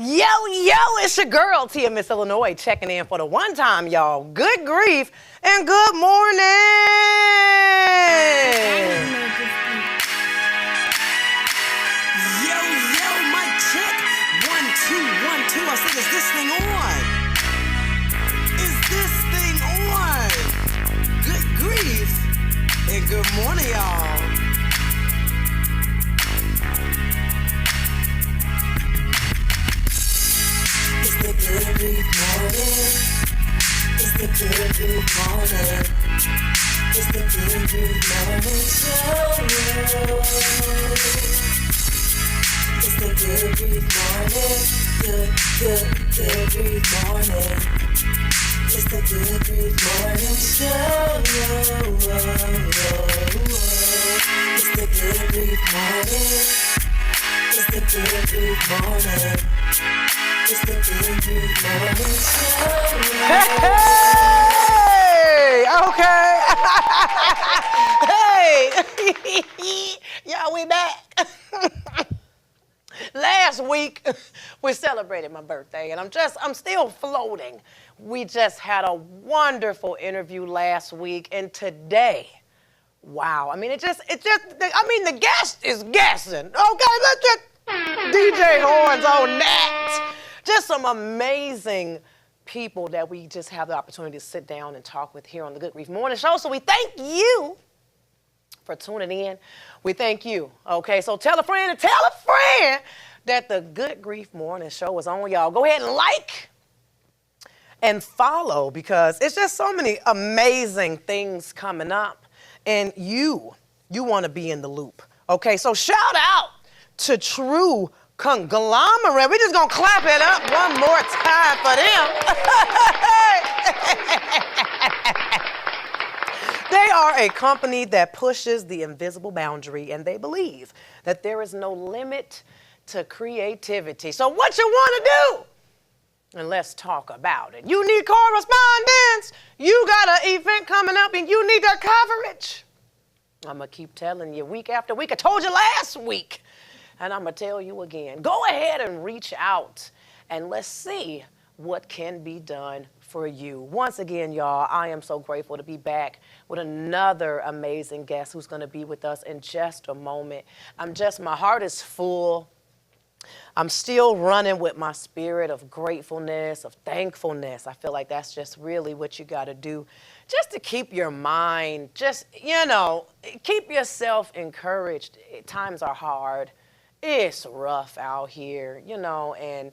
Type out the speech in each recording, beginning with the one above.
Yo, it's your girl, Tia Miss Illinois, checking in for the one time, y'all. Good grief and good morning. Yo, mic check. 1, 2, 1, 2. I said, is this thing on? Is this thing on? Good grief and good morning, y'all. It's the Good Grief morning. It's the Good Grief morning. It's the Good Grief morning show. It's the Good Grief morning. Good Grief morning. It's the Good Grief morning show. It's the Good Grief morning. It's the Good Grief morning. It's the Good Grief morning show. Hey, okay. Hey, y'all, we back. Last week, we celebrated my birthday, and I'm still floating. We just had a wonderful interview last week, and today, wow. I mean, the guest is guessing. Okay, let's just DJ horns on that. Just some amazing people that we just have the opportunity to sit down and talk with here on the Good Grief Morning Show. So we thank you for tuning in. We thank you. Okay, so tell a friend and tell a friend that the Good Grief Morning Show is on, y'all. Go ahead and like and follow because it's just so many amazing things coming up. And you want to be in the loop. Okay, so shout out to True Conglomerate. We're just going to clap it up one more time for them. They are a company that pushes the invisible boundary, and they believe that there is no limit to creativity. So what you want to do? And let's talk about it. You need correspondence. You got an event coming up, and you need their coverage. I'm going to keep telling you week after week. I told you last week. And I'm going to tell you again, go ahead and reach out and let's see what can be done for you. Once again, y'all, I am so grateful to be back with another amazing guest who's going to be with us in just a moment. My heart is full. I'm still running with my spirit of gratefulness, of thankfulness. I feel like that's just really what you got to do just to keep your mind, keep yourself encouraged. Times are hard. It's rough out here, and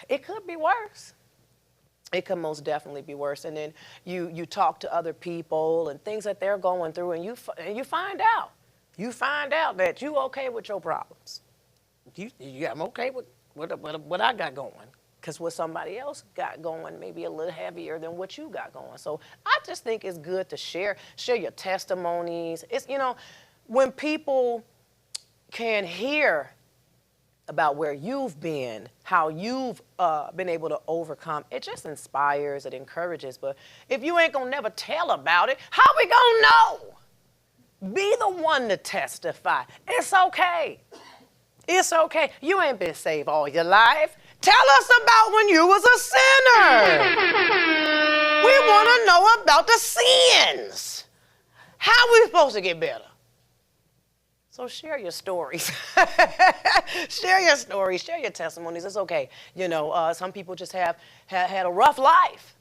it could be worse. It could most definitely be worse. And then you talk to other people and things that they're going through, and you find out that you okay with your problems. I'm okay with what I got going, because what somebody else got going may be a little heavier than what you got going. So I just think it's good to share your testimonies. It's when people can hear about where you've been, how you've been able to overcome, it just inspires, it encourages. But if you ain't gonna never tell about it, how we gonna know? Be the one to testify. It's okay. It's okay. You ain't been saved all your life. Tell us about when you was a sinner. We wanna know about the sins. How we supposed to get better? So share your stories. Share your stories, share your testimonies. It's okay. Some people just have had a rough life,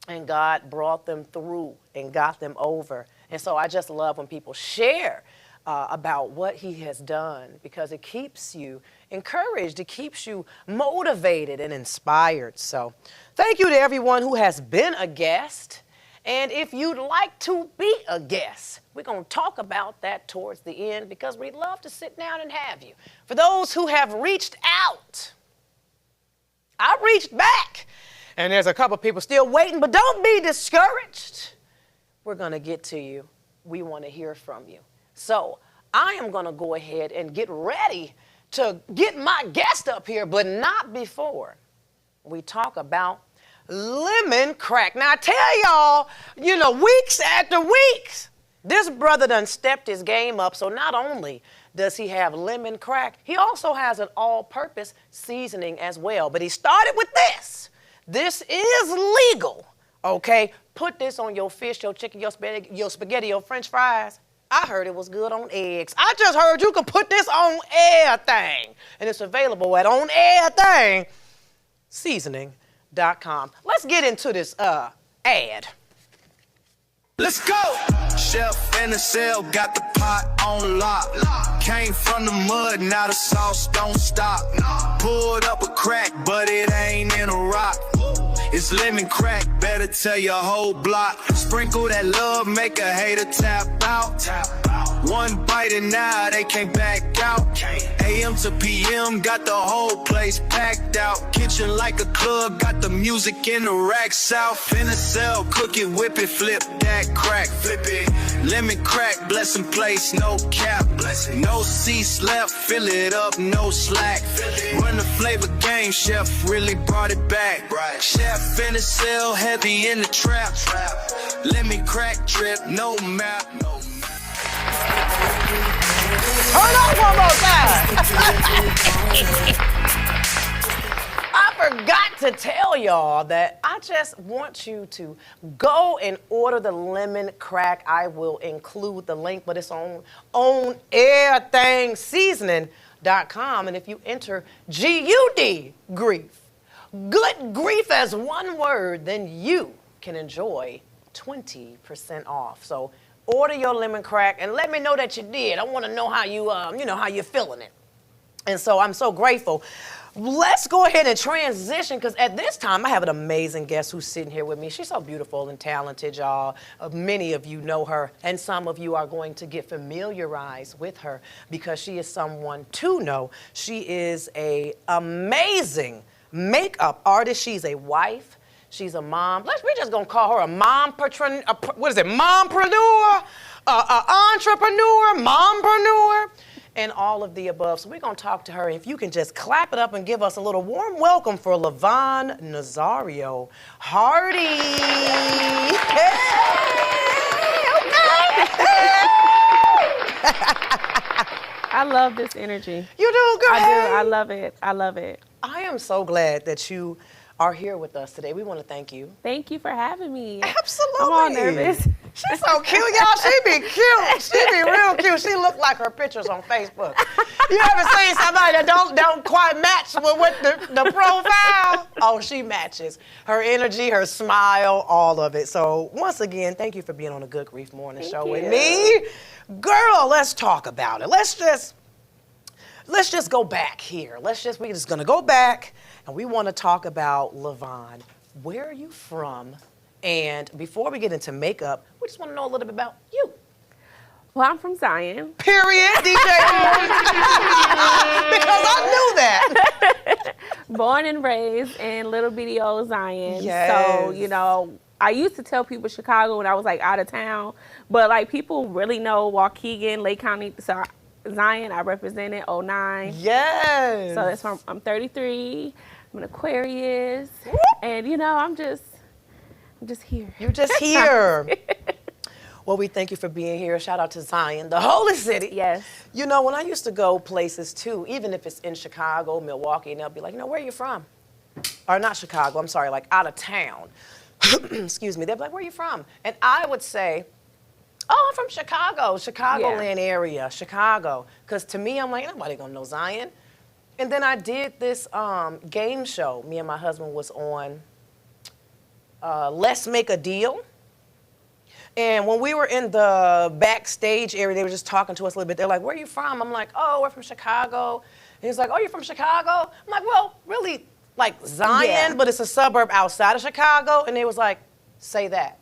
and God brought them through and got them over. And so I just love when people share about what he has done, because it keeps you encouraged, it keeps you motivated and inspired. So thank you to everyone who has been a guest. And if you'd like to be a guest, we're going to talk about that towards the end, because we'd love to sit down and have you. For those who have reached out, I reached back, and there's a couple people still waiting, but don't be discouraged. We're going to get to you. We want to hear from you. So I am going to go ahead and get ready to get my guest up here, but not before we talk about lemon crack. Now, I tell y'all, weeks after weeks, This brother done stepped his game up, so not only does he have lemon crack, he also has an all-purpose seasoning as well. But he started with this. This is legal, okay? Put this on your fish, your chicken, your spaghetti, your french fries. I heard it was good on eggs. I just heard you could put this on everything. And it's available at oneverythingseasoning.com. Let's get into this ad. Let's go! Chef in the cell, got the pot on lock. Came from the mud, now the sauce don't stop. Pulled up a crack, but it ain't in a rock. It's lemon crack, better tell your whole block. Sprinkle that love, make a hater tap out. One bite and now they can't back out. AM to PM, got the whole place packed out. Kitchen like a club, got the music in the rack south. In the cell, cook it, whip it, flip that crack. Flip it, lemon crack, blessing place, no cap. No cease left, fill it up, no slack. Run the flavor game, chef really brought it back. Chef in the cell, heavy in the trap. Lemon crack drip, no map. Turn on one more time. I forgot to tell y'all that I just want you to go and order the lemon crack. I will include the link, but it's on everythingseasoning.com. And if you enter GUDGrief, good grief as one word, then you can enjoy 20% off. So order your lemon crack and let me know that you did. I want to know how you, how you're feeling it. And so I'm so grateful. Let's go ahead and transition, because at this time I have an amazing guest who's sitting here with me. She's so beautiful and talented, y'all. Many of you know her, and some of you are going to get familiarized with her because she is someone to know. She is an amazing makeup artist. She's a wife. She's a mom. We're just gonna call her a mompreneur. Mompreneur, entrepreneur, mompreneur, and all of the above. So we're gonna talk to her. If you can just clap it up and give us a little warm welcome for LaVonne Nazario Hardy. I love this energy. You do, girl. I do. I love it. I love it. I am so glad that you are here with us today. We want to thank you. Thank you for having me. Absolutely. I'm all nervous. She's so cute, y'all. She be cute. She be real cute. She look like her pictures on Facebook. You ever seen somebody that don't quite match with the profile? Oh, she matches. Her energy, her smile, all of it. So once again, thank you for being on the Good Grief Morning Show with me. Girl, let's talk about it. Let's just go back here. We're just gonna go back, and we want to talk about LaVonne. Where are you from? And before we get into makeup, we just want to know a little bit about you. Well, I'm from Zion. Period, DJ. Because I knew that. Born and raised in little bitty old Zion. Yes. So, I used to tell people Chicago when I was like out of town, but like people really know Waukegan, Lake County. So Zion, I represented 09. Yes. So that's from, I'm 33. I'm an Aquarius. And I'm just here. You're just here. Well, we thank you for being here. Shout out to Zion, the holy city. Yes. When I used to go places too, even if it's in Chicago, Milwaukee, and they'll be like, where are you from? Or not Chicago, I'm sorry, like out of town. Excuse me. They'll be like, where are you from? And I would say, oh, I'm from Chicago, Chicagoland area, Chicago. Because to me, I'm like, nobody gonna know Zion. And then I did this game show. Me and my husband was on Let's Make a Deal. And when we were in the backstage area, they were just talking to us a little bit. They're like, where are you from? I'm like, oh, we're from Chicago. And he's like, oh, you're from Chicago? I'm like, well, really, like Zion, but it's a suburb outside of Chicago. And they was like, say that.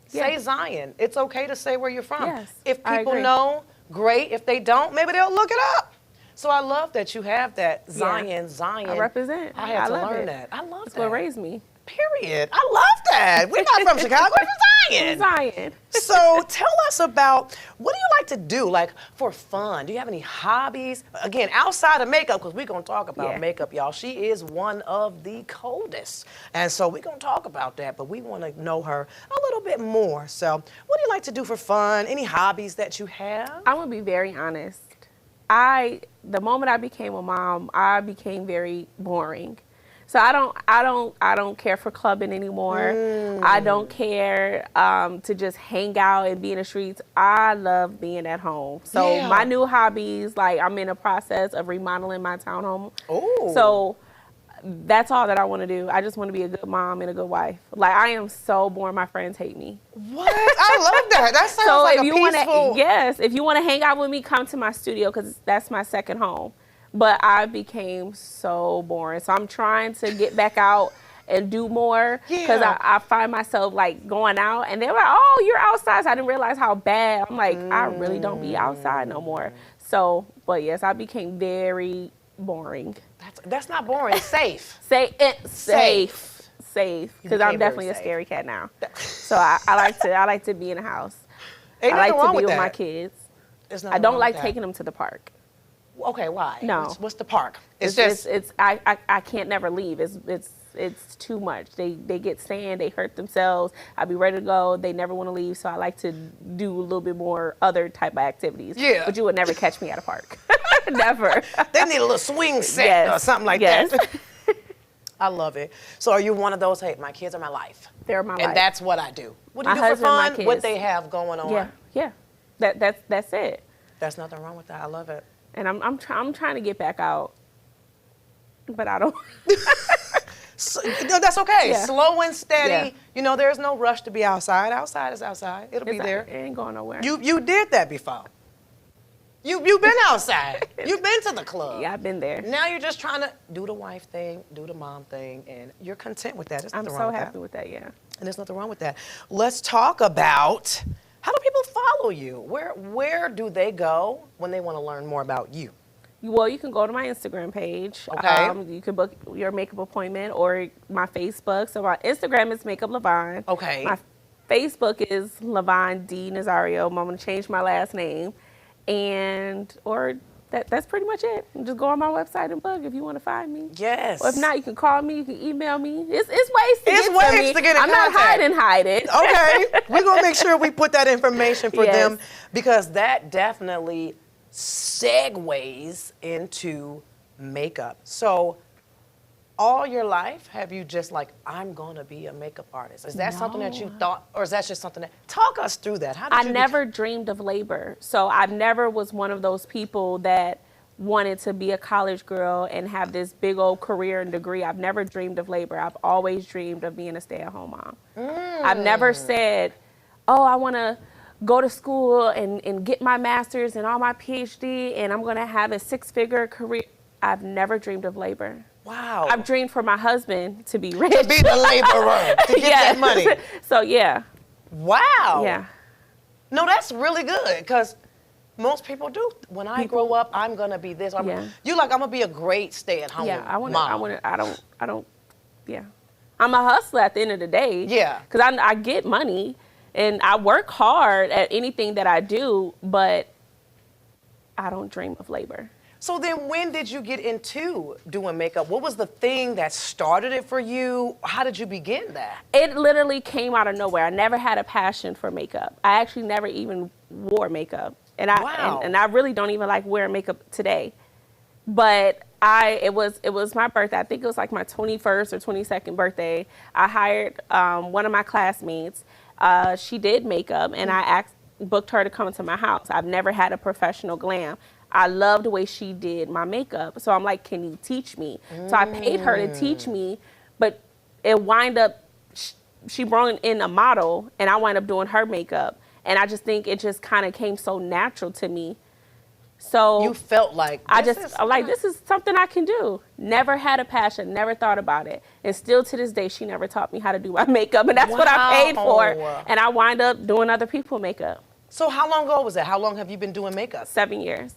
Say Zion. It's okay to say where you're from. Yes, if people know, great. If they don't, maybe they'll look it up. So I love that you have that Zion. I represent. I had to love learn it. that. I love That's that. what raised me. Period. I love that. We're not from Chicago. We're from Zion. Zion. So tell us about, what do you like to do, like, for fun? Do you have any hobbies? Again, outside of makeup, because we're going to talk about makeup, y'all. She is one of the coldest. And so we're going to talk about that, but we want to know her a little bit more. So what do you like to do for fun? Any hobbies that you have? I'm going to be very honest. The moment I became a mom, I became very boring. So I don't care for clubbing anymore. I don't care to just hang out and be in the streets. I love being at home. So my new hobbies, like I'm in a process of remodeling my townhome. Oh. So that's all that I want to do. I just want to be a good mom and a good wife. Like I am so boring. My friends hate me. What? I love that. That sounds So like if a you peaceful. if you want to hang out with me, come to my studio because that's my second home. But I became so boring. So I'm trying to get back out and do more because I find myself like going out and they're like, oh, you're outside. So I didn't realize how bad. I'm like, I really don't be outside no more. So, but yes, I became very boring. That's not boring. It's safe. Safe. Because I'm became definitely very a safe. scary cat now. So I like to be in the house. Ain't I like nothing wrong to be with with my that. kids. There's I nothing don't wrong like with that. taking them to the park. Okay, why? No. What's the park? I can't never leave. It's too much. They get sand, they hurt themselves. I'll be ready to go. They never want to leave, so I like to do a little bit more other type of activities. Yeah. But you would never catch me at a park. Never. They need a little swing set or something like that. I love it. So are you one of those, hey, my kids are my life. They're my life. And that's what I do. What do you My do for husband, my fun? What kids. they have going on. Yeah. That's it. There's nothing wrong with that. I love it. And I'm trying to get back out, but I don't. So, no, that's okay. Yeah. Slow and steady. Yeah. You know, there's no rush to be outside. Outside is outside. It'll be there. It ain't going nowhere. You did that before. You've been outside. You've been to the club. Yeah, I've been there. Now you're just trying to do the wife thing, do the mom thing, and you're content with that. There's I'm nothing so wrong with happy that. with that. Yeah. And there's nothing wrong with that. Let's talk about, how do people follow you? Where do they go when they want to learn more about you? Well, you can go to my Instagram page. Okay. You can book your makeup appointment or my Facebook. So my Instagram is Makeup LaVonne. Okay. My Facebook is LaVonne D Nazario. I'm going to change my last name. That's pretty much it. Just go on my website and book if you want to find me. Yes. Or if not, you can call me. You can email me. It's ways to It's get ways to me. to get in I'm not contact. hiding. Okay. We're going to make sure we put that information for Yes. them because that definitely segues into makeup. So all your life, have you just like, I'm going to be a makeup artist? Is that something that you thought, or is that just something that, talk us through that. How did I you never dreamed of labor. So I never was one of those people that wanted to be a college girl and have this big old career and degree. I've never dreamed of labor. I've always dreamed of being a stay-at-home mom. I've never said, oh, I want to go to school and get my master's and all my PhD and I'm going to have a six-figure career. I've never dreamed of labor. Wow. I've dreamed for my husband to be rich. To be the laborer, to get Yeah. that money. So yeah. Wow. Yeah. No, that's really good because most people do. When I grow up, I'm going to be this. You like, I'm going to be a great stay-at-home Yeah, mom. I don't, yeah. I'm a hustler at the end of the day. Yeah. Because I get money and I work hard at anything that I do, but I don't dream of labor. So then when did you get into doing makeup? What was the thing that started it for you? How did you begin that? It literally came out of nowhere. I never had a passion for makeup. I actually never even wore makeup. And I really don't even like wearing makeup today. But it was my birthday. I think it was like my 21st or 22nd birthday. I hired one of my classmates. She did makeup, and I booked her to come to my house. I've never had a professional glam. I loved the way she did my makeup. So I'm like, can you teach me? So I paid her to teach me, but it wind up, she brought in a model, and I wind up doing her makeup. And I just think it just kind of came so natural to me. So you felt like this is something I can do. Never had a passion, never thought about it. And still to this day, she never taught me how to do my makeup. And that's what I paid for. And I wind up doing other people's makeup. So how long ago was that? How long have you been doing makeup? 7 years.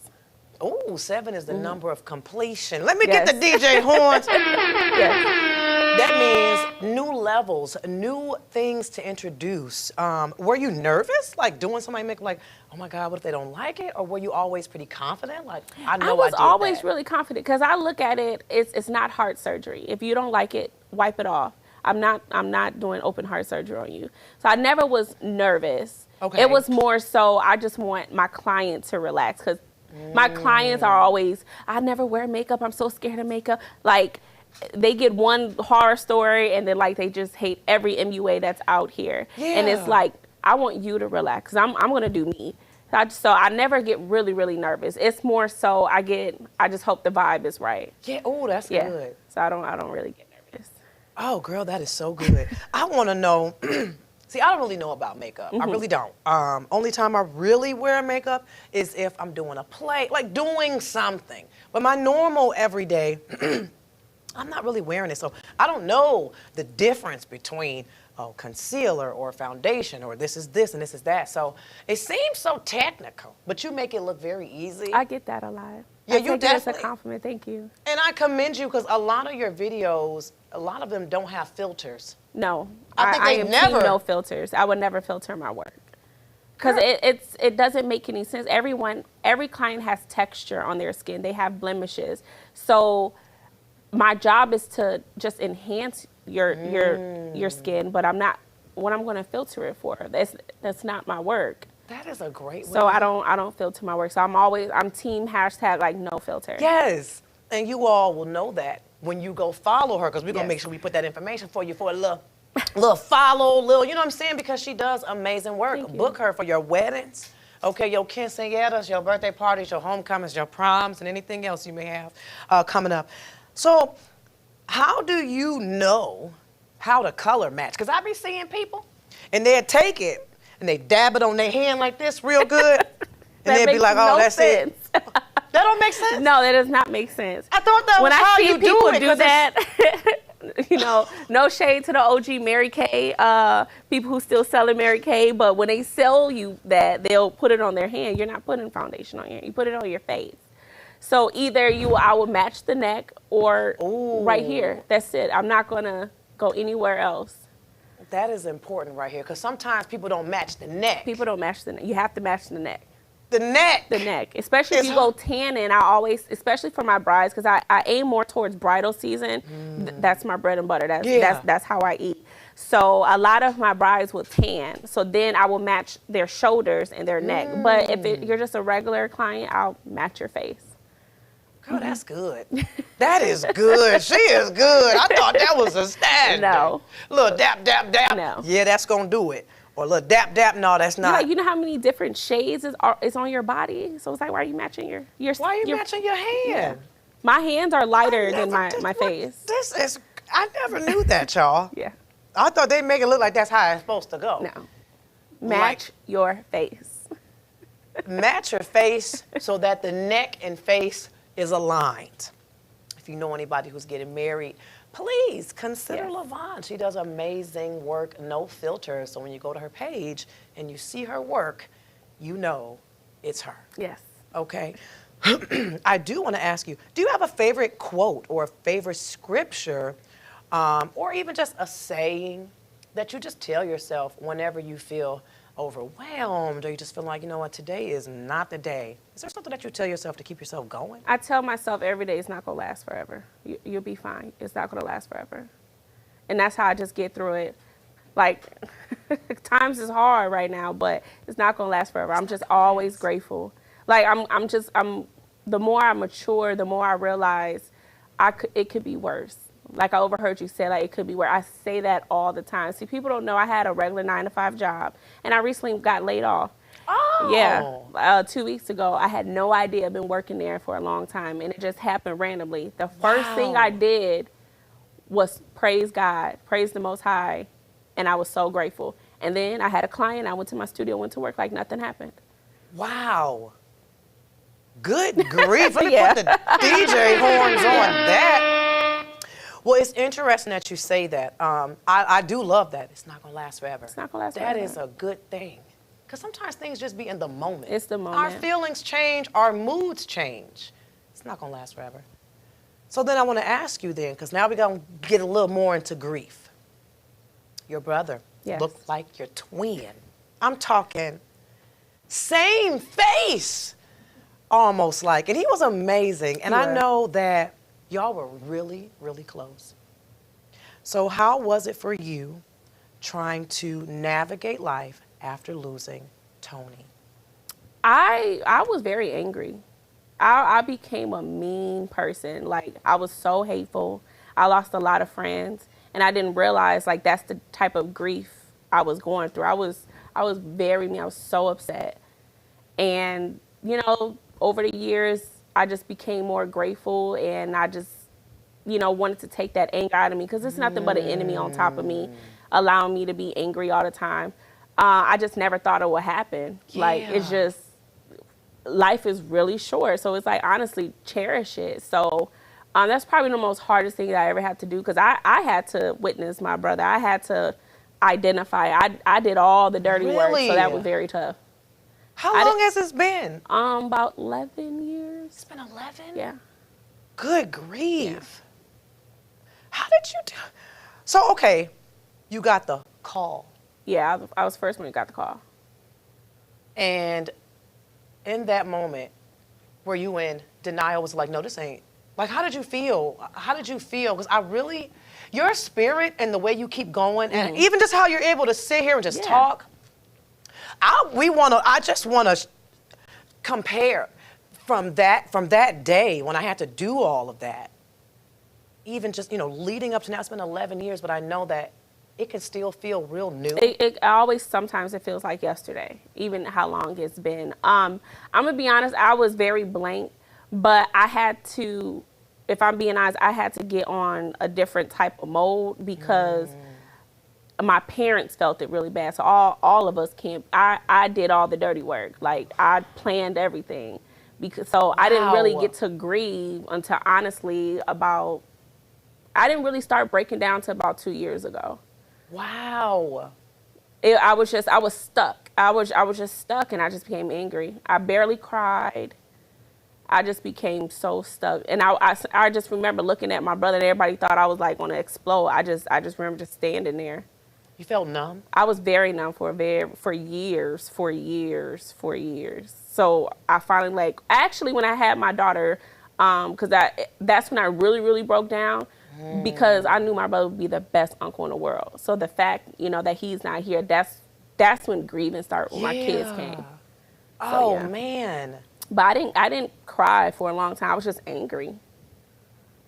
Oh, 7 is the number of completion. Let me get the DJ horns. Yes. That means new levels, new things to introduce. Were you nervous, like doing somebody makeup, like, oh my God, what if they don't like it? Or were you always pretty confident? Like, I know I was did always that. really confident because I look at it, it's not heart surgery. If you don't like it, wipe it off. I'm not doing open heart surgery on you. So I never was nervous. Okay. It was more so I just want my client to relax because my clients are always, I never wear makeup. I'm so scared of makeup. Like, they get one horror story and then like they just hate every MUA that's out here. Yeah. And it's like, I want you to relax. I'm gonna do me. So I never get really, really nervous. It's more so I just hope the vibe is right. Yeah, oh, that's good. So I don't really get nervous. Oh, girl, that is so good. I want to know, see, I don't really know about makeup. I really don't. Only time I really wear makeup is if I'm doing a play, like doing something. But my normal everyday, I'm not really wearing it, so I don't know the difference between concealer or foundation or this is this and this is that. So it seems so technical, but you make it look very easy. I get that a lot. Yeah, you take it as a definitely. compliment. Thank you. And I commend you because a lot of your videos, a lot of them don't have filters. No, I think they am never- team no filters. I would never filter my work because it doesn't make any sense. Every client has texture on their skin. They have blemishes. So my job is to just enhance your skin, but I'm not what I'm going to filter it for. That's not my work. That is a great way. So I don't filter my work. So I'm team hashtag like no filter. Yes, and you all will know that when you go follow her because we're gonna Yes. make sure we put that information for you for a little follow, you know what I'm saying? Because she does amazing work. Thank you. Book her for your weddings, okay, your quinceañeras, your birthday parties, your homecomings, your proms, and anything else you may have coming up. So, how do you know how to color match? Because I be seeing people, and they'll take it and they dab it on their hand like this real good, and That they'll be makes like, oh, no that's sense. it. That don't make sense? No, that does not make sense. I thought that When was I how see you people do it. do 'cause it's- that, no shade to the OG Mary Kay, people who still selling Mary Kay, but when they sell you that, they'll put it on their hand. You're not putting foundation on your hand. You put it on your face. So either I will match the neck or right here. That's it. I'm not going to go anywhere else. That is important right here because sometimes people don't match the neck. People don't match the neck. You have to match the neck. The neck. The neck, especially if It's you go tanning. I always, especially for my brides, because I aim more towards bridal season. That's my bread and butter. That's how I eat. So a lot of my brides will tan. So then I will match their shoulders and their neck. But if you're just a regular client, I'll match your face. Girl, that's good. That is good. She is good. I thought that was a standard. No. Little dap, dap, dap. No. Yeah, that's going to do it. Or a little dap, dap. No, that's not. You know how many different shades is on your body? So it's like, why are you matching your Why are you matching your hand? My hands are lighter than Never- my face. This is, I never knew that, y'all. Yeah. I thought they make it look like that's how it's supposed to go. No. Match your face. Match your face so that the neck and face is aligned. If you know anybody who's getting married, please consider Yes. LaVonne. She does amazing work, no filters. So when you go to her page and you see her work, you know it's her. Yes. Okay. I do want to ask you, do you have a favorite quote or a favorite scripture or even just a saying that you just tell yourself whenever you feel overwhelmed or you just feel like, you know what, today is not the day? Is there something that you tell yourself to keep yourself going? I tell myself every day it's not going to last forever. You'll be fine. It's not going to last forever. And that's how I just get through it. Like, times is hard right now, but it's not going to last forever. I'm just always grateful. Like, the more I mature, the more I realize it could be worse. Like I overheard you say, like, it could be worse. I say that all the time. See, people don't know I had a regular 9-to-5 job, and I recently got laid off. Oh. Yeah, 2 weeks ago. I had no idea. I've been working there for a long time, and it just happened randomly. The first thing I did was praise God, praise the Most High, and I was so grateful. And then I had a client. I went to my studio, went to work like nothing happened. Wow. Good grief. Let me Yeah. put the DJ horns on that. Well, it's interesting that you say that. I do love that. It's not going to last forever. It's not gonna last That forever. is a good thing. Because sometimes things just be in the moment. It's the Our moment. feelings change. Our moods change. It's not going to last forever. So then I want to ask you then, because now we're going to get a little more into grief. your brother. Yes. Looked like your twin. I'm talking same face, almost like. And he was amazing. And I know that y'all were really, really close. So how was it for you trying to navigate life after losing Tony? I was very angry. I became a mean person. Like, I was so hateful. I lost a lot of friends, and I didn't realize, like, that's the type of grief I was going through. I was very mean. I was so upset. And, you know, over the years, I just became more grateful, and I just, you know, wanted to take that anger out of me, because it's nothing but an enemy on top of me, allowing me to be angry all the time. I just never thought it would happen. Like, it's just, life is really short. So it's like, honestly, cherish it. So that's probably the most hardest thing that I ever had to do, because I had to witness my brother. I had to identify. I did all the dirty work, so that was very tough. How long has this been? About 11 years. It's been 11? Yeah. Good grief. Yeah. How did you do? So, okay, you got the call. Yeah, I was first when you got the call. And in that moment, were you in denial? Was like, no, this ain't. Like, how did you feel? How did you feel? Because I really, your spirit and the way you keep going, and even just how you're able to sit here and just talk. I just want to compare from that day when I had to do all of that. Even just, you know, leading up to now, it's been 11 years, but I know that it can still feel real new. Sometimes it feels like yesterday, even how long it's been. I'm going to be honest, I was very blank, but I had to, if I'm being honest, I had to get on a different type of mode, because my parents felt it really bad. So all of us I did all the dirty work. Like, I planned everything. So I didn't really get to grieve until, honestly, I didn't really start breaking down to about 2 years ago. Wow. I was stuck. I was just stuck, and I just became angry. I barely cried. I just became so stuck. And I just remember looking at my brother, and everybody thought I was like going to explode. I just remember just standing there. You felt numb? I was very numb for years. So I finally, actually when I had my daughter, because that's when I really, really broke down. Because I knew my brother would be the best uncle in the world. So the fact, you know, that he's not here, that's when grieving started, when my kids came. So, man. But I didn't cry for a long time. I was just angry.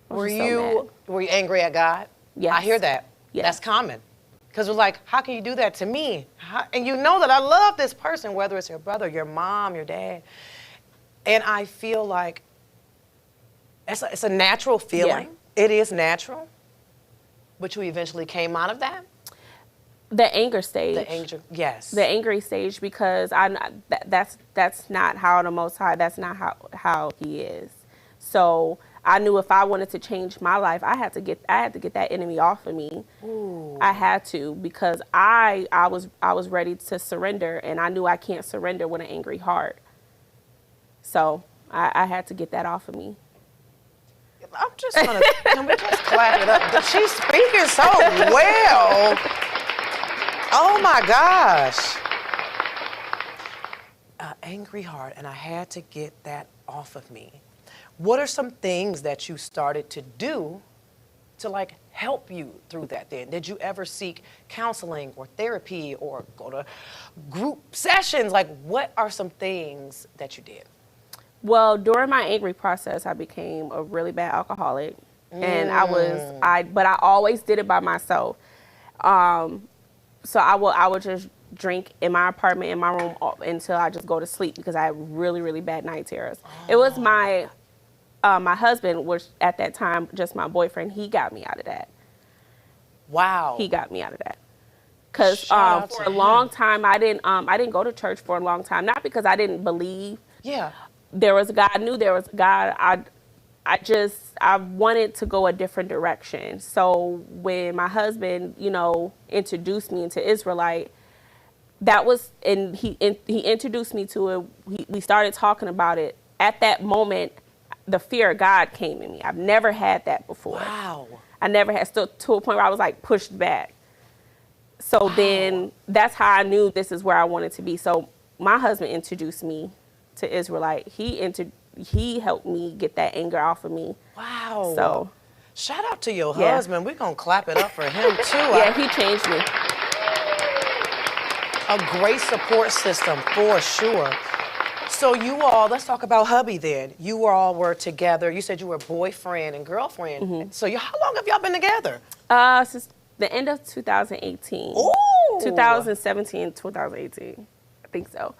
Were you angry at God? Yes. I hear that. Yes. That's common. Because we're like, how can you do that to me? And you know that I love this person, whether it's your brother, your mom, your dad. And I feel like it's a natural feeling. Yeah. It is natural, but you eventually came out of that? The anger stage. The anger, yes. The angry stage, because that's not how the Most High, that's not how He is. So I knew if I wanted to change my life, I had to get that enemy off of me. Ooh. I had to, because I was ready to surrender, and I knew I can't surrender with an angry heart. So I had to get that off of me. I'm just gonna, can we just clap it up? She's speaking so well. Oh my gosh. Angry heart, and I had to get that off of me. What are some things that you started to do to like help you through that then? Did you ever seek counseling or therapy or go to group sessions? Like, what are some things that you did? Well, during my angry process, I became a really bad alcoholic, and but I always did it by myself. So I would just drink in my apartment, in my room, until I just go to sleep, because I had really, really bad night terrors. It was my husband, which at that time, just my boyfriend, he got me out of that. Wow. He got me out of that. Because for a long time, I didn't go to church for a long time, not because I didn't believe. Yeah. There was a God. I knew there was a God. I wanted to go a different direction. So when my husband, you know, introduced me into Israelite, that was, and he introduced me to it. We started talking about it. At that moment, the fear of God came in me. I've never had that before. Wow. I never had, still to a point where I was like pushed back. So then that's how I knew this is where I wanted to be. So my husband introduced me to Israelite. He helped me get that anger off of me. Wow. So shout out to your husband. We're going to clap it up for him too. Yeah, he changed me. A great support system for sure. So you all, let's talk about hubby then. You all were together. You said you were boyfriend and girlfriend. So how long have y'all been together? Since the end of 2018. Ooh. 2017, 2018. I think so.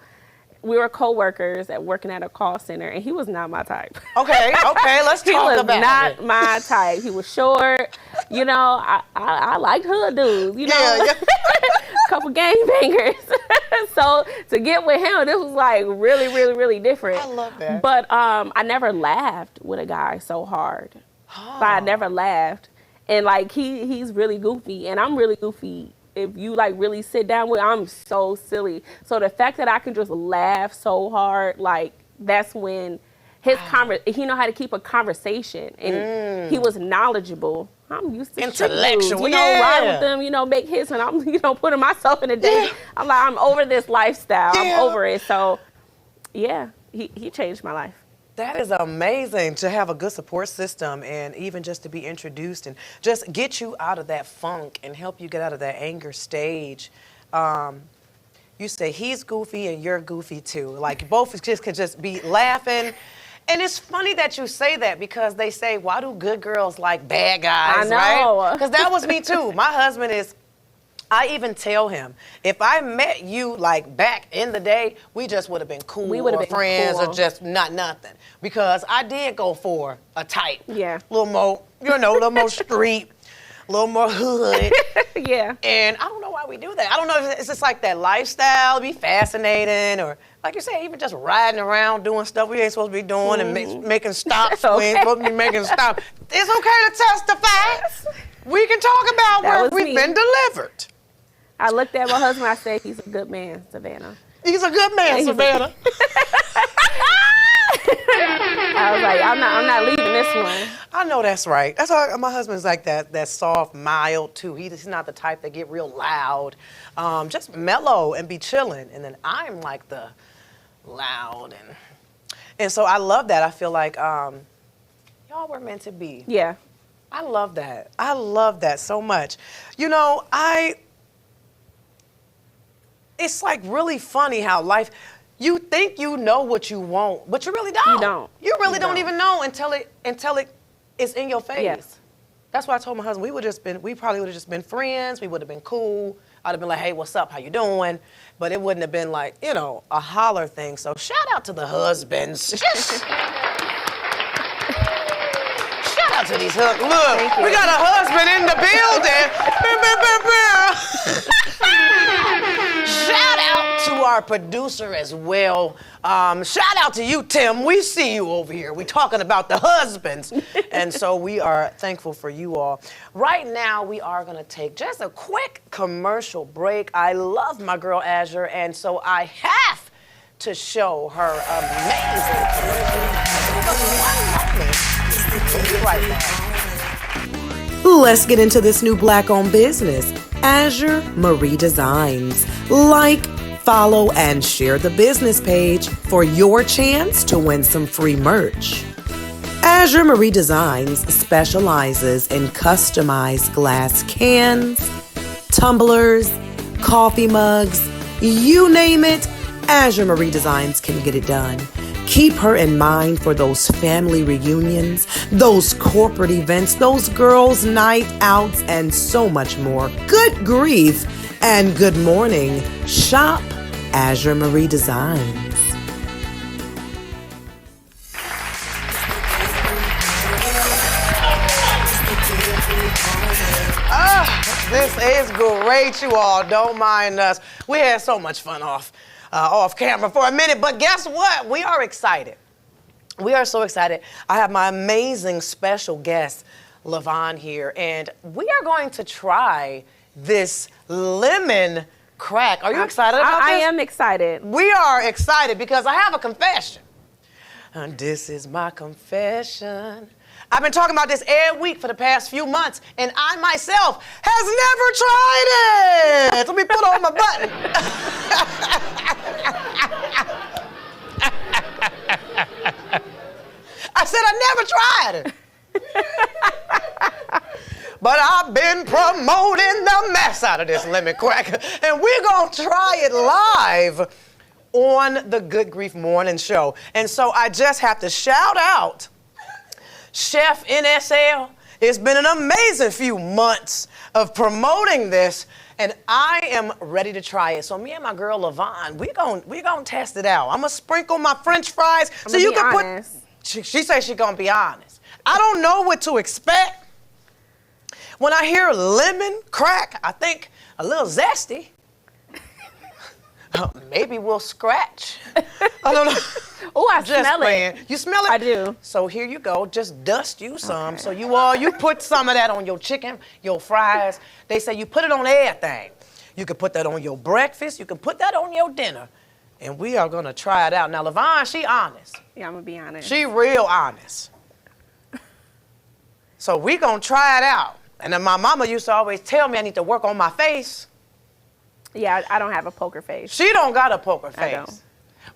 We were co-workers working at a call center, and he was not my type. Okay, let's talk about it. He was not my type. He was short. You know, I liked hood dudes, you know. Yeah. Couple gangbangers. So to get with him, this was like really, really, really different. I love that. But I never laughed with a guy so hard. But I never laughed. And like he's really goofy, and I'm really goofy. If you like really sit down with, I'm so silly. So the fact that I can just laugh so hard, like that's when his he know how to keep a conversation, and he was knowledgeable. I'm used to intellectual, dudes, you know, ride with them, you know, make hits, and I'm, you know, putting myself in a day. I'm like, I'm over this lifestyle. I'm over it. So yeah, he changed my life. That is amazing to have a good support system, and even just to be introduced and just get you out of that funk and help you get out of that anger stage. You say he's goofy and you're goofy too. Like both just can just be laughing. And it's funny that you say that, because they say, why do good girls like bad guys, I know. right? Because that was me too. My husband is, I even tell him, if I met you like back in the day, we just would have been cool, We would have or been friends, cool. or just not nothing. Because I did go for a type. Yeah. A little more, you know, a little more street, a little more hood. Yeah. And I don't know why we do that. I don't know if it's just like that lifestyle, be fascinating, or like you said, even just riding around doing stuff we ain't supposed to be doing and making stops we ain't supposed to be making stops. It's okay to testify. We can talk about That where was we've me. been delivered. I looked at my husband, I said, he's a good man, Savannah. He's a good man, Savannah. I was like, I'm not leaving this one. I know that's right. That's why my husband's like that soft, mild too. He's not the type that get real loud. Just mellow and be chilling. And then I'm like the loud, and so I love that. I feel like y'all were meant to be. Yeah. I love that. I love that so much. You know, it's like really funny how life, you think you know what you want, but you really don't. You don't. You really You don't don't. even know until it is in your face. Yes. That's why I told my husband we probably would have just been friends. We would have been cool. I'd have been like, hey, what's up? How you doing? But it wouldn't have been like, you know, a holler thing. So shout out to the husbands. Shout out to these husbands. Look, we got a husband in the building. Shout out to our producer as well. Shout out to you, Tim. We see you over here. We're talking about the husbands. And so we are thankful for you all. Right now, we are going to take just a quick commercial break. I love my girl Azure, and so I have to show her amazing commercial. We'll be right back. Let's get into this new Black-owned business, Azure Marie Designs. Like, follow, and share the business page for your chance to win some free merch. Azure Marie Designs specializes in customized glass cans, tumblers, coffee mugs, you name it, Azure Marie Designs can get it done. Keep her in mind for those family reunions, those corporate events, those girls' night outs, and so much more. Good grief and good morning. Shop Azure Marie Designs. This is great, you all. Don't mind us. We had so much fun off camera for a minute, but guess what? We are excited. We are so excited. I have my amazing special guest, LaVonne, here, and we are going to try this lemon crack. Are you excited about this? I am excited. We are excited because I have a confession. And this is my confession. I've been talking about this every week for the past few months, and I myself has never tried it. Let me put on my button. I said I never tried it. But I've been promoting the mess out of this lemon crack, and we're going to try it live on the Good Grief Morning Show. And so I just have to shout out Chef NSL. It's been an amazing few months of promoting this, and I am ready to try it. So me and my girl LaVonne, we gonna test it out. I'm gonna sprinkle my French fries so you can honest. put. She says she's gonna be honest. I don't know what to expect. When I hear lemon crack, I think a little zesty. Maybe we'll scratch. I don't know. Oh, I Just smell playing. it. You smell it? I do. So here you go. Just dust you some. Okay. So you put some of that on your chicken, your fries. They say you put it on everything. You can put that on your breakfast. You can put that on your dinner. And we are gonna try it out. Now LaVonne, she honest. Yeah, I'm gonna be honest. She real honest. So we gonna try it out. And then my mama used to always tell me I need to work on my face. Yeah, I don't have a poker face. She don't got a poker face. I don't.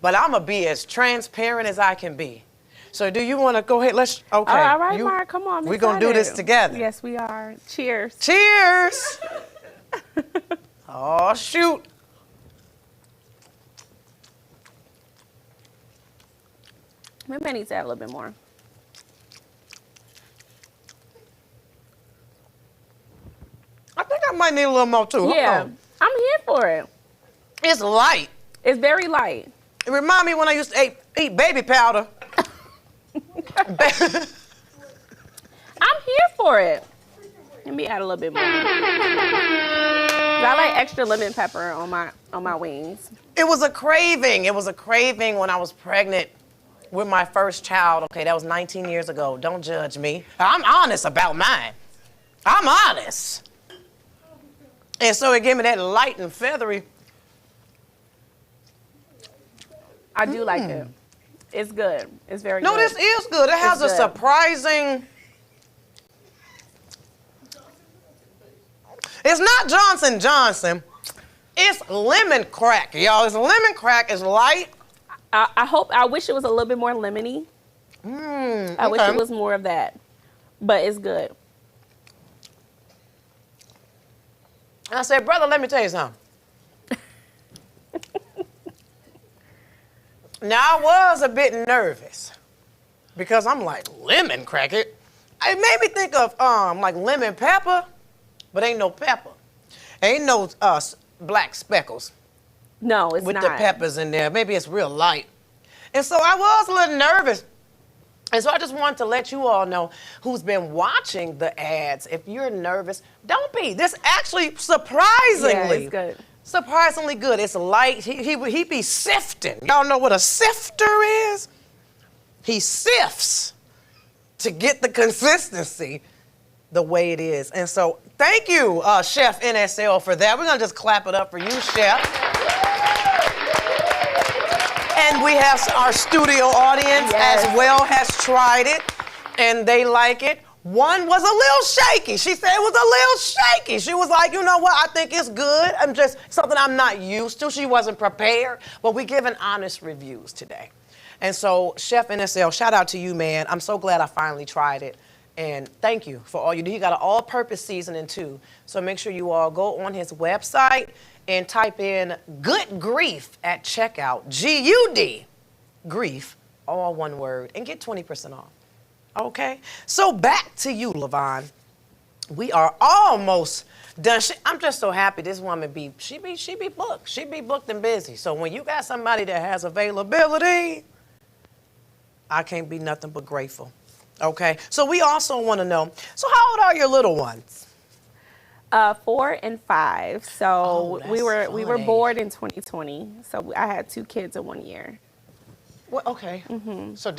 But I'm going to be as transparent as I can be. So do you want to go ahead? Okay. All right, Mark, come on. We're going to do this together. Yes, we are. Cheers. Cheers. Oh, shoot. Maybe I need to add a little bit more. I think I might need a little more, too. Hold Yeah, on. I'm here for it. It's light. It's very light. It reminds me when I used to eat baby powder. I'm here for it. Let me add a little bit more. I like extra lemon pepper on my wings. It was a craving. It was a craving when I was pregnant with my first child. Okay, that was 19 years ago. Don't judge me. I'm honest about mine. I'm honest. And so it gave me that light and feathery. I do like it. It's good. It's very No, good. this is good. It has It's a good. surprising. It's not Johnson Johnson. It's lemon crack, y'all. It's lemon crack. It's light. I wish it was a little bit more lemony. I wish okay. it was more of that. But it's good. I said, brother, let me tell you something. Now, I was a bit nervous because I'm like, lemon crack it. It made me think of like lemon pepper, but ain't no pepper. Ain't no black speckles No, it's with not. the peppers in there. Maybe it's real light. And so I was a little nervous. And so I just wanted to let you all know who's been watching the ads. If you're nervous, don't be. This actually surprisingly. Yeah, it's good. Surprisingly good. It's light. He be sifting. Y'all know what a sifter is? He sifts to get the consistency the way it is. And so thank you, Chef NSL, for that. We're going to just clap it up for you, Chef. And we have our studio audience as well has tried it, and they like it. One was a little shaky. She said it was a little shaky. She was like, you know what, I think it's good. I'm just something I'm not used to. She wasn't prepared, but we giving honest reviews today. And so, Chef NSL, shout out to you, man. I'm so glad I finally tried it. And thank you for all you do. He got an all-purpose seasoning, too. So make sure you all go on his website and type in GUDGrief at checkout, G-U-D, grief, all one word, and get 20% off. Okay? So back to you, LaVonne. We are almost done. I'm just so happy this woman she be booked. She be booked and busy. So when you got somebody that has availability, I can't be nothing but grateful. Okay? So we also want to know, so how old are your little ones? 4 and 5. So we were funny. bored in 2020. So I had 2 kids in 1 year. Well, okay. So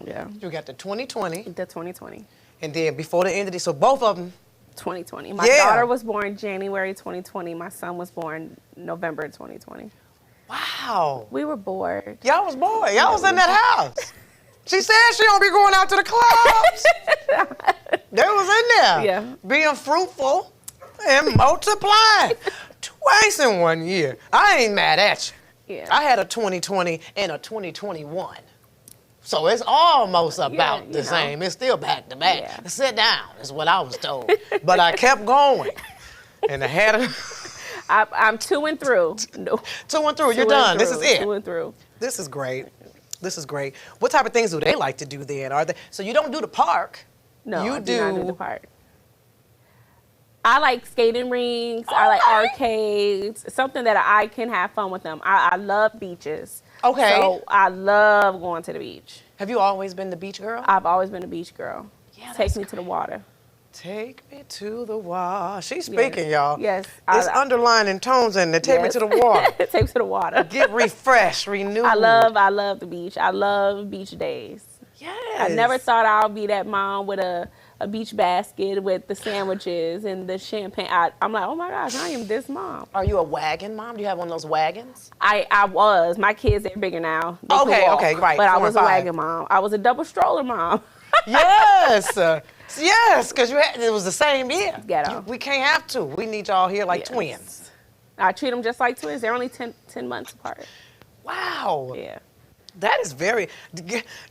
Yeah. you got the 2020, The 2020. and then before the end of the, so both of them. 2020. My Yeah. daughter was born January 2020. My son was born November 2020. Wow. We were bored. Y'all was bored. Y'all was in that house. She said she don't be going out to the clubs. They was in there. Yeah. Being fruitful and multiplying. Twice in 1 year. I ain't mad at you. Yeah. I had a 2020 and a 2021. So it's almost about the same. It's still back to back. Yeah. Sit down is what I was told. But I kept going. And I had a... I'm 2 and through. No. 2 and through. You're done. This is it. 2 and through. This is great. This is great. What type of things do they like to do then? Are they so you don't do the park? No, you I do not do the park. I like skating rinks. I like arcades. Something that I can have fun with them. I love beaches. Okay. So I love going to the beach. Have you always been the beach girl? I've always been a beach girl. Yeah, Take me to the water. Take me to the water. She's speaking, y'all. Yes. There's underlining tones in there. Take me to the water. Take me to the water. Get refreshed, renewed. I love the beach. I love beach days. Yes. I never thought I'll be that mom with a beach basket with the sandwiches and the champagne. I'm like, oh my gosh, I am this mom. Are you a wagon mom? Do you have one of those wagons? I was. My kids, they're bigger now. They can walk, okay, right. But I 4 was and a 5. wagon mom. I was a double stroller mom. Yes. Yes, because it was the same year. Ghetto. We can't have two. We need y'all here like Yes. twins. I treat them just like twins. They're only 10 months apart. Wow. Yeah. That is very.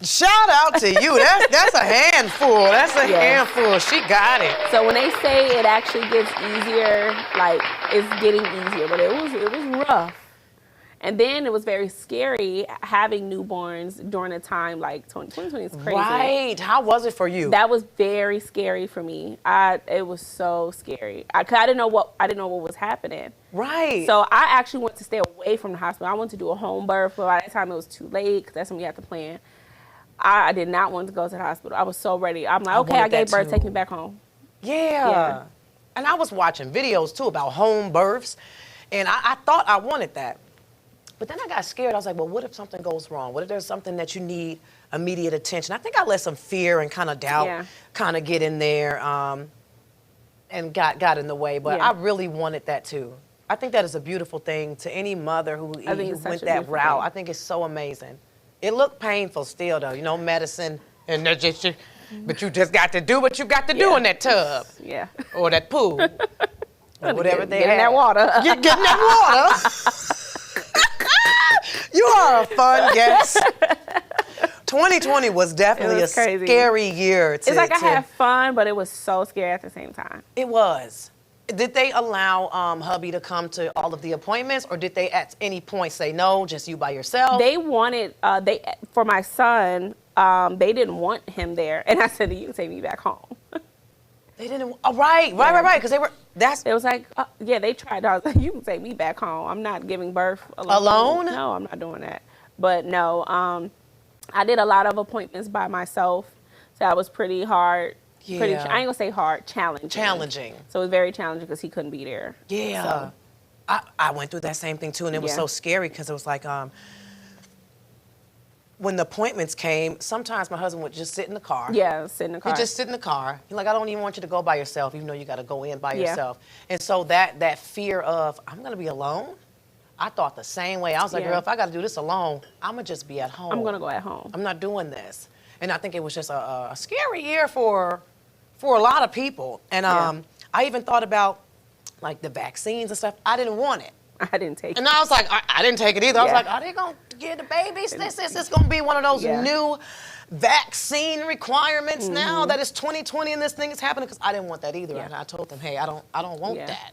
Shout out to you. That's a handful. That's a handful. She got it. So when they say it actually gets easier, like it's getting easier, but it was rough. And then it was very scary having newborns during a time like 2020 is crazy. Right. How was it for you? That was very scary for me. It was so scary. I didn't know what was happening. Right. So I actually went to stay away from the hospital. I wanted to do a home birth, but by that time it was too late because that's when you have to plan. I did not want to go to the hospital. I was so ready. I'm like, okay, I gave birth, take me back home. Yeah. And I was watching videos too about home births, and I thought I wanted that. But then I got scared. I was like, well, what if something goes wrong? What if there's something that you need immediate attention? I think I let some fear and kind of doubt kind of get in there and got in the way. But I really wanted that too. I think that is a beautiful thing to any mother who went that route. I think it's so amazing. It looked painful still, though. You know, medicine, and but you just got to do what you got to do in that tub. Yeah. Or that pool. Or whatever they get had. in that water. Get in that water. You are a fun guest. 2020 was definitely a scary year. It's like I had fun, but it was so scary at the same time. It was. Did they allow hubby to come to all of the appointments, or did they at any point say no, just you by yourself? They wanted, for my son, they didn't want him there. And I said, you can take me back home. They didn't. Oh, right. Because they were. It was like, they tried. I was like, you can take me back home. I'm not giving birth alone. No, I'm not doing that. But no, I did a lot of appointments by myself. So that was pretty hard. Yeah. I ain't gonna say hard, challenging. Challenging. So it was very challenging because he couldn't be there. Yeah. So. I went through that same thing too, and it was so scary because it was like, when the appointments came, sometimes my husband would just sit in the car. Yeah, sit in the car. He'd just sit in the car. He's like, I don't even want you to go by yourself, even though you got to go in by yourself. And so that fear of, I'm going to be alone, I thought the same way. I was like, girl, if I got to do this alone, I'm going to just be at home. I'm going to go at home. I'm not doing this. And I think it was just a scary year for a lot of people. And I even thought about, like, the vaccines and stuff. I didn't want it. I didn't take it. And I was like, I didn't take it either. I was like, are they going to give the babies this? This is going to be one of those new vaccine requirements now that it's 2020 and this thing is happening, because I didn't want that either. And I told them, hey, I don't want that.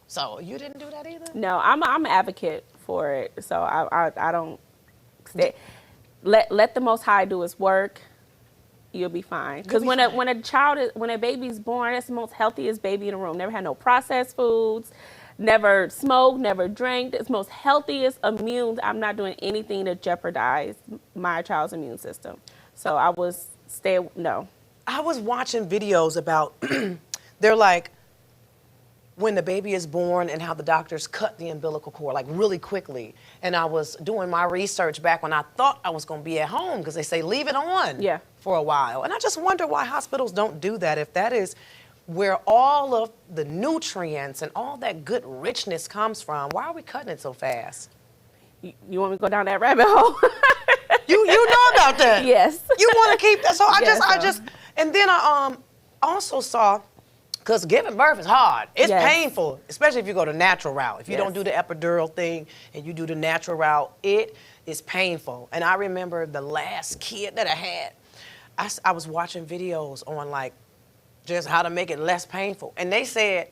So you didn't do that either? No, I'm an advocate for it. So I don't stay. Let the Most High do His work. You'll be fine. Because when a baby's born, it's the most healthiest baby in the room. Never had no processed foods. Never smoked, never drank. It's most healthiest immune. I'm not doing anything to jeopardize my child's immune system. So I was no. I was watching videos about, they're like, when the baby is born and how the doctors cut the umbilical cord, like really quickly. And I was doing my research back when I thought I was going to be at home, because they say leave it on for a while. And I just wonder why hospitals don't do that, if that is where all of the nutrients and all that good richness comes from. Why are we cutting it so fast? You want me to go down that rabbit hole? You know about that? Yes. You want to keep that? So I Yes, just, and then I also saw, because giving birth is hard. It's painful, especially if you go the natural route. If you don't do the epidural thing and you do the natural route, it is painful. And I remember the last kid that I had, I was watching videos on like just how to make it less painful. And they said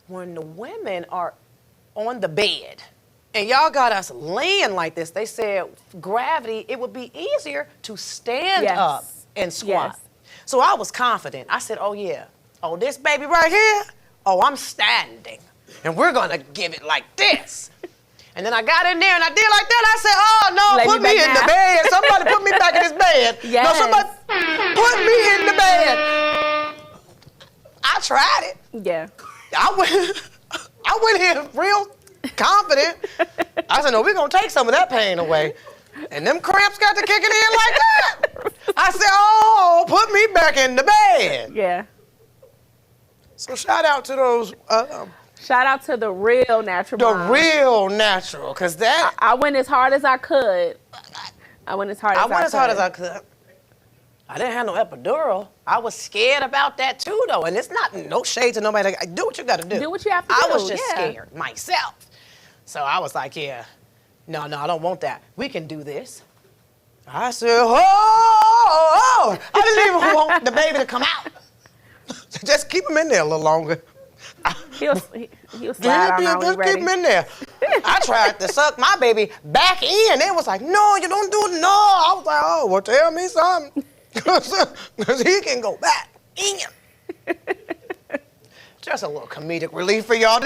when the women are on the bed and y'all got us laying like this, they said gravity, it would be easier to stand up and squat. So I was confident. I said, oh yeah, oh this baby right here, oh I'm standing and we're gonna give it like this. And then I got in there and I did like that. I said, oh no, put me in the bed. Somebody put me back in this bed. Yes. No, somebody put me in the bed. I tried it. Yeah. I went here real confident. I said, no, we're gonna take some of that pain away. And them cramps got to kicking in like that. I said, oh, put me back in the bed. Yeah. So shout out to those. Shout out to the real natural moms. The real natural, because that. I went as hard as I could. I went as hard as I could. I didn't have no epidural. I was scared about that too, though. And it's not no shade to nobody. Like, do what you got to do. Do what you have to do. I was just scared myself. So I was like, yeah, no, I don't want that. We can do this. I said, oh. I didn't even want the baby to come out. Just keep him in there a little longer. He'll slide on out when just keep him in there. I tried to suck my baby back in. They was like, no, you don't do it. No. I was like, oh, well, tell me something. Because he can go back in. Just a little comedic relief for y'all.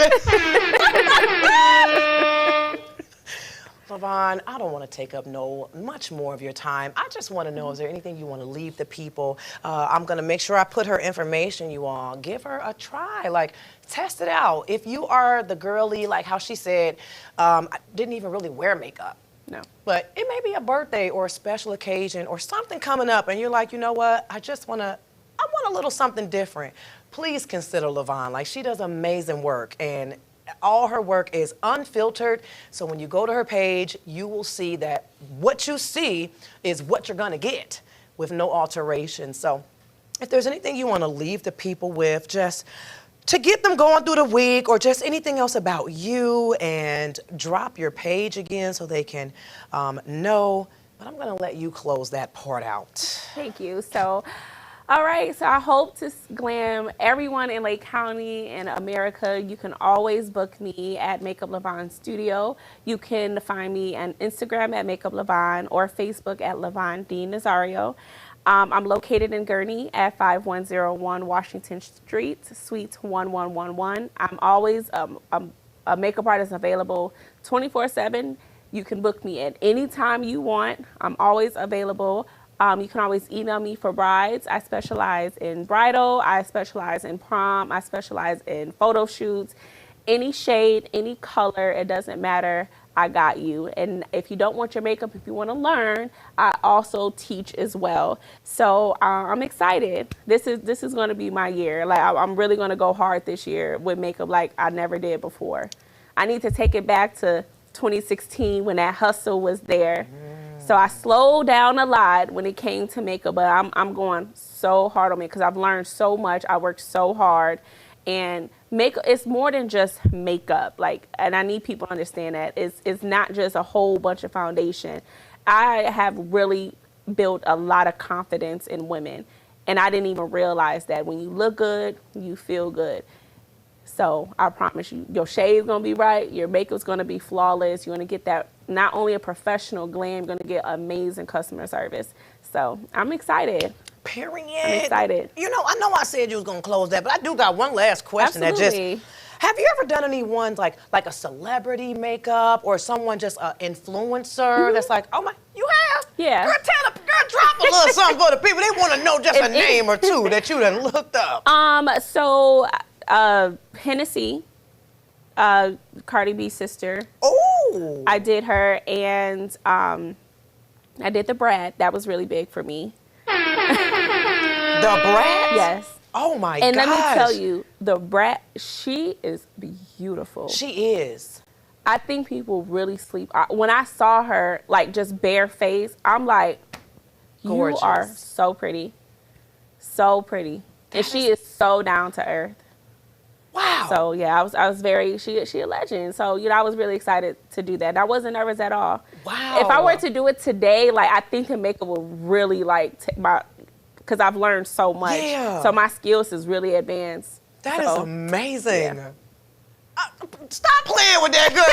LaVonne, I don't want to take up much more of your time. I just want to know, is there anything you want to leave the people? I'm going to make sure I put her information, you all. Give her a try. Like, test it out. If you are the girly, like how she said, I didn't even really wear makeup. No. But it may be a birthday or a special occasion or something coming up, and you're like, you know what? I want a little something different. Please consider LaVonne. Like, she does amazing work, and all her work is unfiltered. So when you go to her page, you will see that what you see is what you're gonna get with no alteration. So if there's anything you want to leave the people with, just to get them going through the week, or just anything else about you, and drop your page again so they can know. But I'm gonna let you close that part out. Thank you. So, all right, so I hope to glam everyone in Lake County and America. You can always book me at Makeup LaVonne Studio. You can find me on Instagram at Makeup LaVonne or Facebook at LaVonne D. Nazario. I'm located in Gurnee at 5101 Washington Street, Suite 1111. I'm always a makeup artist available 24/7. You can book me at any time you want. I'm always available. You can always email me for brides. I specialize in bridal. I specialize in prom. I specialize in photo shoots. Any shade, any color, it doesn't matter. I got you. And if you don't want your makeup, if you want to learn, I also teach as well. So I'm excited. This is going to be my year. Like, I'm really going to go hard this year with makeup like I never did before. I need to take it back to 2016 when that hustle was there. So I slowed down a lot when it came to makeup, but I'm going so hard on me because I've learned so much. I worked so hard, and makeup, it's more than just makeup. Like, and I need people to understand that it's not just a whole bunch of foundation. I have really built a lot of confidence in women, and I didn't even realize that when you look good, you feel good. So I promise you, your shade's gonna be right, your makeup's gonna be flawless. You're gonna get that, not only a professional glam, you're gonna get amazing customer service. So I'm excited. Period. I'm excited. You know I said you was gonna close that, but I do got one last question. Absolutely. Have you ever done any ones like a celebrity makeup, or someone just an influencer that's like, oh my, you have? Yeah. Girl, drop a little something for the people. They want to know just a name or two that you done looked up. So Hennessy, Cardi B's sister. Oh. I did her, and I did the Brad. That was really big for me. The Brad? Yes. Oh my And gosh. let me tell you, the Brad, she is beautiful. She is. I think people really sleep. When I saw her, like, just bare face, I'm like, Gorgeous. you are so pretty. So pretty. And she is so down to earth. Wow. So, yeah, I was very, she a legend. So, you know, I was really excited to do that. And I wasn't nervous at all. Wow. If I were to do it today, like, I think the makeup will really, like, because I've learned so much. Yeah. So my skills is really advanced. That is amazing. Yeah. Stop playing with that girl.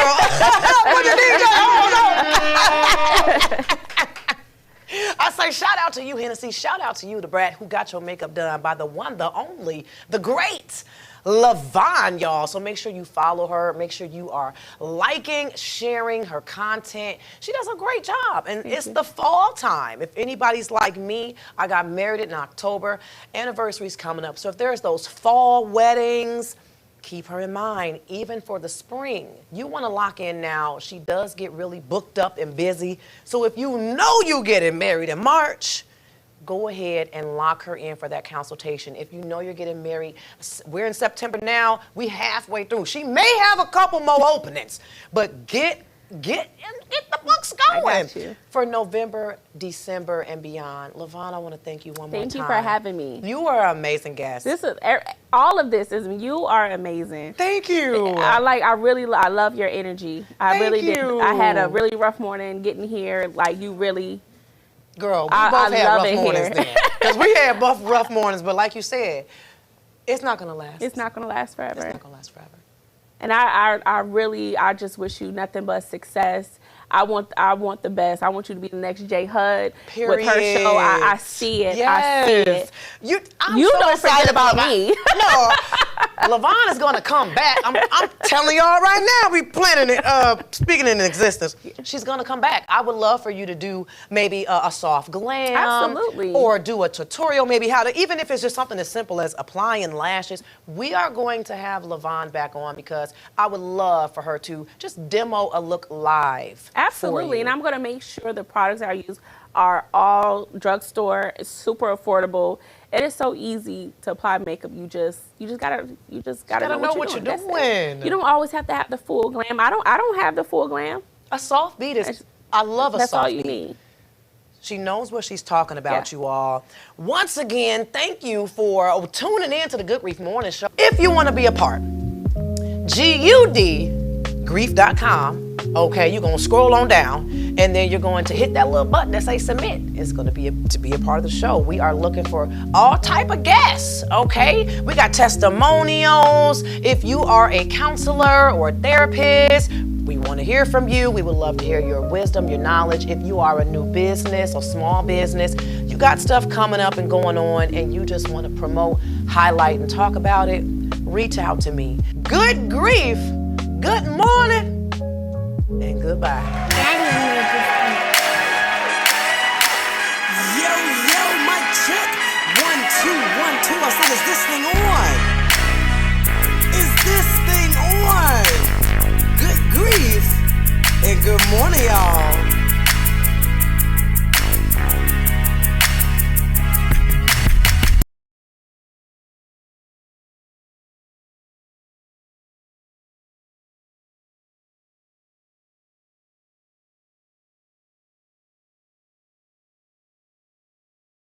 I say shout out to you, Hennessy. Shout out to you, the brat who got your makeup done by the one, the only, the great LaVonne, y'all. So make sure you follow her. Make sure you are liking, sharing her content. She does a great job. And it's the fall time. If anybody's like me, I got married in October. Anniversary's coming up. So if there's those fall weddings, keep her in mind, even for the spring. You want to lock in now. She does get really booked up and busy. So if you know you're getting married in March, go ahead and lock her in for that consultation. If you know you're getting married, we're in September now, we halfway through. She may have a couple more openings, but get the books going for November, December, and beyond. LaVonne, I want to thank you one more time. Thank you for having me. You are an amazing guest. All of this is, you are amazing. Thank you. I love your energy. I really did. I had a really rough morning getting here. Like, you really. Girl, we both had rough mornings then. Because we had both rough mornings, but like you said, it's not going to last. It's not going to last forever. It's not going to last forever. And I just wish you nothing but success. I want the best. I want you to be the next J Hud with her show. I see it. Yes. I see it. You so don't forget about me. No, LaVonne is going to come back. I'm telling y'all right now, we planning it, speaking in existence. She's going to come back. I would love for you to do maybe a soft glam. Absolutely. Or do a tutorial, maybe how to, even if it's just something as simple as applying lashes. We are going to have LaVonne back on because I would love for her to just demo a look live. Absolutely, and I'm going to make sure the products that I use are all drugstore. It's super affordable. It is so easy to apply makeup. You just gotta know what you're doing. You don't always have to have the full glam. I don't have the full glam. A soft beat is. I love a soft beat. That's all you need. She knows what she's talking about, you all. Once again, thank you for tuning in to the GUDGrief Morning Show. If you want to be a part, GUDGrief.com. Okay, you're going to scroll on down, and then you're going to hit that little button that says submit. It's going to be a part of the show. We are looking for all type of guests, okay? We got testimonials. If you are a counselor or a therapist, we want to hear from you. We would love to hear your wisdom, your knowledge. If you are a new business or small business, you got stuff coming up and going on, and you just want to promote, highlight, and talk about it, reach out to me. GUDGrief, good morning. And goodbye. Yo, mic check. 1, 2, 1, 2. I said, is this thing on? Is this thing on? Good grief. And good morning, y'all.